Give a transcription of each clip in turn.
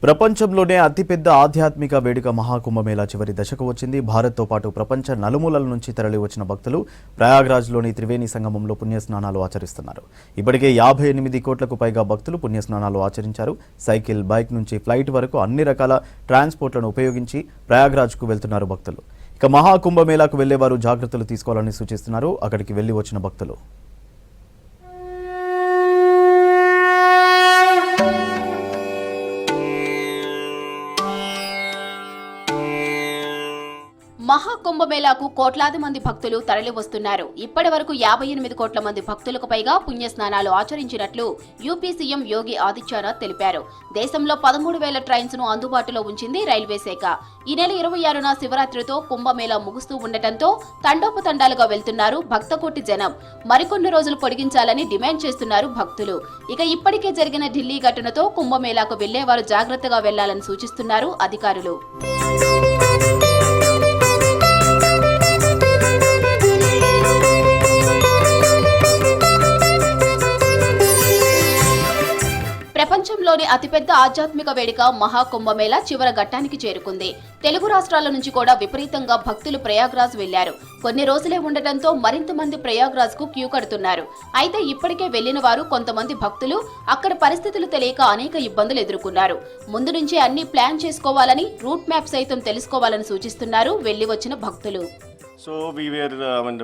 ప్రపంచంలోనే అతిపెద్ద ఆధ్యాత్మిక వేడుక మహాకుంభమేళా చివరి దశకు వచ్చింది. భారత్తో పాటు ప్రపంచ నలుమూలల నుంచి తరలివచ్చిన భక్తులు ప్రయాగ్రాజ్లోని త్రివేణి సంగమంలో పుణ్యస్నానాలు ఆచరిస్తున్నారు. ఇప్పటికే 58 కోట్లకు పైగా భక్తులు పుణ్యస్నానాలు ఆచరించారు. సైకిల్, బైక్ నుంచి ఫ్లైట్ వరకు అన్ని రకాల ట్రాన్స్పోర్ట్లను ఉపయోగించి ప్రయాగ్రాజ్కు వెళ్తున్నారు భక్తులు. ఇక మహాకుంభమేళాకు వెళ్లేవారు జాగ్రత్తలు తీసుకోవాలని సూచిస్తున్నారు అక్కడికి వెళ్లి వచ్చిన భక్తులు. మహాకుంభమేళాకు కోట్లాది మంది భక్తులు తరలి వస్తున్నారు. ఇప్పటి వరకు 58 కోట్ల మంది భక్తులకు పైగా పుణ్యస్నానాలు ఆచరించినట్లు యూపీ సీఎం యోగి ఆదిత్యనాథ్ తెలిపారు. దేశంలో 13,000 ట్రైన్స్ ను అందుబాటులో ఉంచింది రైల్వే శాఖ. ఈ నెల 26న శివరాత్రితో కుంభమేళా ముగుస్తూ ఉండటంతో తండోపతండాలుగా వెళ్తున్నారు భక్తకోటి జనం. మరికొన్ని రోజులు పొడిగించాలని డిమాండ్ చేస్తున్నారు భక్తులు. ఇక ఇప్పటికే జరిగిన ఢిల్లీ ఘటనతో కుంభమేళాకు వెళ్లేవారు జాగ్రత్తగా వెళ్లాలని సూచిస్తున్నారు అధికారులు. ప్రపంచంలోని అతిపెద్ద ఆధ్యాత్మిక వేడుక మహాకుంభమేళా చివరి ఘట్టానికి చేరుకుంది. తెలుగు రాష్ట్రాల నుంచి కూడా విపరీతంగా భక్తులు ప్రయాగ్రాజ్ వెళ్లారు. కొన్ని రోజులే ఉండటంతో మరింత మంది ప్రయాగ్రాజ్ కు క్యూ కడుతున్నారు. అయితే ఇప్పటికే వెళ్లిన వారు కొంతమంది భక్తులు అక్కడ పరిస్థితులు తెలియక అనేక ఇబ్బందులు ఎదుర్కొన్నారు. ముందు నుంచే అన్ని ప్లాన్ చేసుకోవాలని, రూట్ మ్యాప్ సైతం తెలుసుకోవాలని సూచిస్తున్నారు వెళ్లి వచ్చిన భక్తులు. సో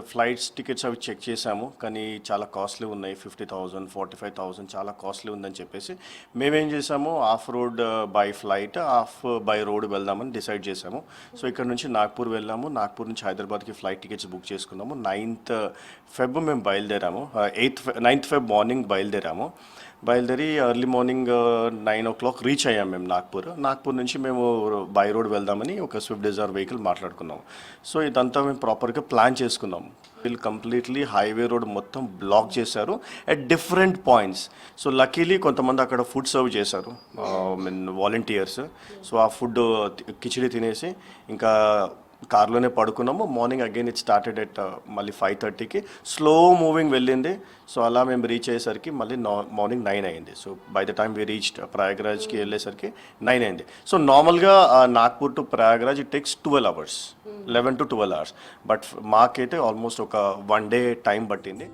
ఫ్లైట్స్ టికెట్స్ అవి చెక్ చేసాము, కానీ చాలా కాస్ట్లీ ఉన్నాయి. 50,000, 45,000 చాలా కాస్ట్లీ ఉందని చెప్పేసి మేమేం చేసాము, of road by flight, of by road వెళ్దామని డిసైడ్ చేసాము. సో ఇక్కడ నుంచి నాగ్పూర్ వెళ్ళాము. నాగ్పూర్ నుంచి హైదరాబాద్కి ఫ్లైట్ టికెట్స్ బుక్ చేసుకున్నాము. 9th Feb మేము బయలుదేరాము. 9th Feb మార్నింగ్ బయలుదేరి ఎర్లీ మార్నింగ్ 9 o'clock రీచ్ అయ్యాము మేము నాగ్పూర్ నుంచి మేము బై రోడ్ వెళ్దామని ఒక స్విఫ్ట్ డిజైర్ వెహికల్ మాట్లాడుకున్నాము. సో ఇదంతా మేము ప్రాపర్గా ప్లాన్ చేసుకున్నాము. వీళ్ళు కంప్లీట్లీ హైవే రోడ్ మొత్తం బ్లాక్ చేశారు at different points. So luckily కొంతమంది అక్కడ ఫుడ్ సర్వ్ చేశారు, వాలంటీర్స్. సో ఆ ఫుడ్ కిచిడి తినేసి ఇంకా కార్లోనే పడుకున్నాము. Morning again it started at మళ్ళీ 5:30కి స్లో మూవింగ్ వెళ్ళింది. సో అలా మేము రీచ్ అయ్యేసరికి మళ్ళీ మార్నింగ్ 9 అయింది. So by the time we reached ప్రయాగ్రాజ్కి వెళ్ళేసరికి 9 అయింది. సో నార్మల్గా Nagpur to Prayagraj it takes 12 hours, 11 to 12 hours. But మాకైతే ఆల్మోస్ట్ ఒక 1 day టైం పట్టింది.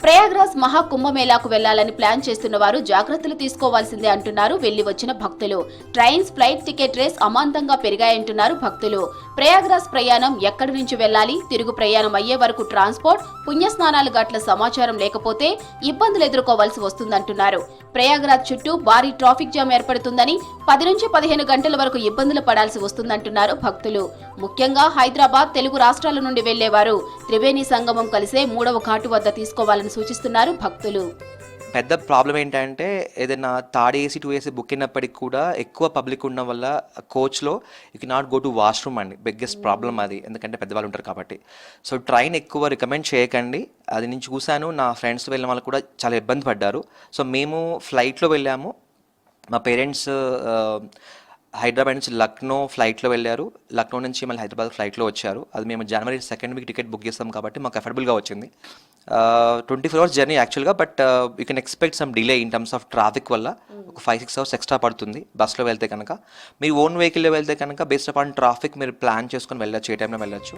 ప్రయాగ్రాజ్ మహాకుంభమేళాకు వెళ్లాలని ప్లాన్ చేస్తున్న వారు జాగ్రత్తలు తీసుకోవాల్సిందే అంటున్నారు వెళ్లి వచ్చిన భక్తులు. ట్రైన్స్, ఫ్లైట్ టికెట్ రేస్ అమాంతంగా పెరిగాయంటున్నారు భక్తులు. ప్రయాగ్రాజ్ ప్రయాణం ఎక్కడి నుంచి వెళ్లాలి, తిరుగు ప్రయాణం అయ్యే వరకు ట్రాన్స్పోర్ట్, పుణ్యస్నానాలు గట్ల సమాచారం లేకపోతే ఇబ్బందులు ఎదుర్కోవాల్సి వస్తుందంటున్నారు. ప్రయాగ్రాజ్ చుట్టూ భారీ ట్రాఫిక్ జామ్ ఏర్పడుతుందని, 10 నుంచి 15 గంటల వరకు ఇబ్బందులు పడాల్సి వస్తుందంటున్నారు భక్తులు. ముఖ్యంగా హైదరాబాద్, తెలుగు రాష్ట్రాల నుండి వెళ్లేవారు త్రివేణి సంగమం కలిసే 3వ ఘాటు వద్ద తీసుకోవాలని సూచిస్తున్నారు భక్తులు. పెద్ద ప్రాబ్లం ఏంటంటే ఏదైనా థర్డ్ ఏసీ 2 AC బుక్ అయినప్పటికి కూడా ఎక్కువ పబ్లిక్ ఉండడం వల్ల కోచ్లో you can not go to washroom అండి. బిగ్గెస్ట్ ప్రాబ్లం అది, ఎందుకంటే పెద్దవాళ్ళు ఉంటారు కాబట్టి. సో ట్రైన్ ఎక్కువ రికమెండ్ చేయకండి. అది నేను చూశాను, నా ఫ్రెండ్స్ వెళ్ళిన వాళ్ళు కూడా చాలా ఇబ్బంది పడ్డారు. సో మేము ఫ్లైట్లో వెళ్ళాము. మా పేరెంట్స్ హైదరాబాద్ నుంచి లక్నో ఫ్లైట్లో వెళ్ళారు. లక్నో నుంచి మళ్ళీ హైదరాబాద్ ఫ్లైట్లో వచ్చారు. అది మేము January 2nd టికెట్ బుక్ చేస్తాం కాబట్టి మాకు అఫోర్డబుల్గా వచ్చింది. 24 hours జర్నీ యాక్చువల్గా, but you can expect some delay in terms of traffic వల్ల. ఒక 5-6 hours ఎక్స్ట్రా పడుతుంది బస్లో వెళ్తే కనుక. మీ ఓన్ వెహికల్లో వెళ్తే కనుక బేస్డ్ అపాన్ ట్రాఫిక్ మీరు ప్లాన్ చేసుకుని వెళ్ళచ్చు, ఏ టైంలో వెళ్ళచ్చు.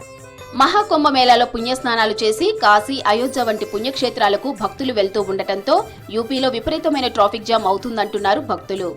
మహాకుంభమేళాలో పుణ్యస్నానాలు చేసి కాశీ, అయోధ్య వంటి పుణ్యక్షేత్రాలకు భక్తులు వెళ్తూ ఉండటంతో యూపీలో విపరీతమైన ట్రాఫిక్ జామ్ అవుతుందంటున్నారు భక్తులు.